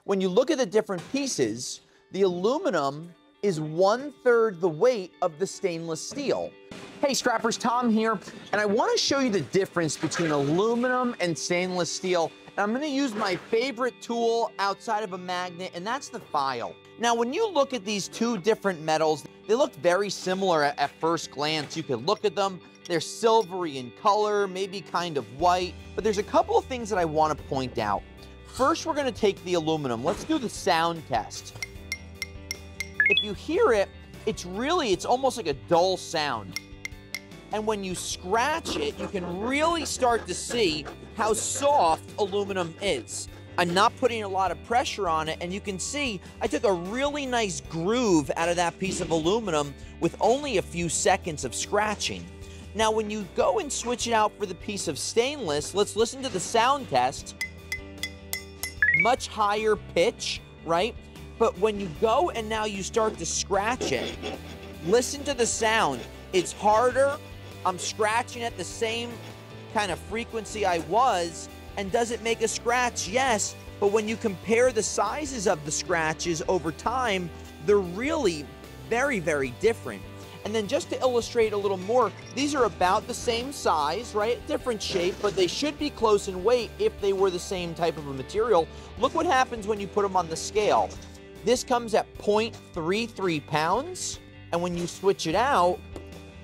When you look at the different pieces, the aluminum is 1/3 the weight of the stainless steel. Hey scrappers, Tom here, and I want to show you the difference between aluminum and stainless steel. And I'm going to use my favorite tool outside of a magnet, and that's the file. Now, when you look at these two different metals, they look very similar at first glance. You can look at them, they're silvery in color, maybe kind of white, but there's a couple of things that I want to point out. First, we're going to take the aluminum. Let's do the sound test. If you hear it, it's almost like a dull sound. And when you scratch it, you can really start to see how soft aluminum is. I'm not putting a lot of pressure on it, and you can see I took a really nice groove out of that piece of aluminum with only a few seconds of scratching. Now, when you go and switch it out for the piece of stainless, let's listen to the sound test. Much higher pitch, right? But when you go and now you start to scratch it, listen to the sound. It's harder. I'm scratching at the same kind of frequency I was, and does it make a scratch? Yes, but when you compare the sizes of the scratches over time, they're really very, very different. And then just to illustrate a little more, these are about the same size, right? Different shape, but they should be close in weight if they were the same type of a material. Look what happens when you put them on the scale. This comes at 0.33 pounds, and when you switch it out,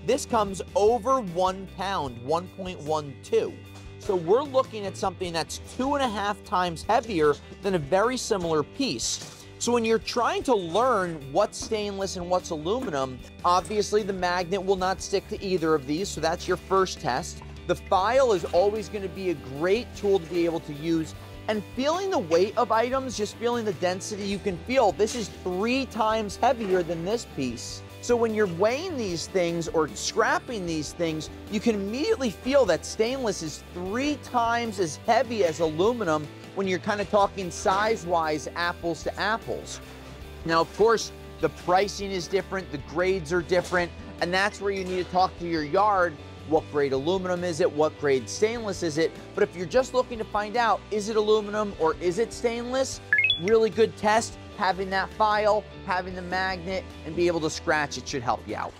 this comes over 1 pound, 1.12. So we're looking at something that's 2.5 times heavier than a very similar piece. So when you're trying to learn what's stainless and what's aluminum, obviously the magnet will not stick to either of these, so that's your first test. The file is always going to be a great tool to be able to use. And feeling the weight of items, just feeling the density, you can feel this is 3 times heavier than this piece. So when you're weighing these things or scrapping these things, you can immediately feel that stainless is 3 times as heavy as aluminum when you're kind of talking size-wise, apples to apples. Now, of course, the pricing is different, the grades are different, and that's where you need to talk to your yard. What grade aluminum is it? What grade stainless is it? But if you're just looking to find out, is it aluminum or is it stainless? Really good test. Having that file, having the magnet, and be able to scratch it should help you out.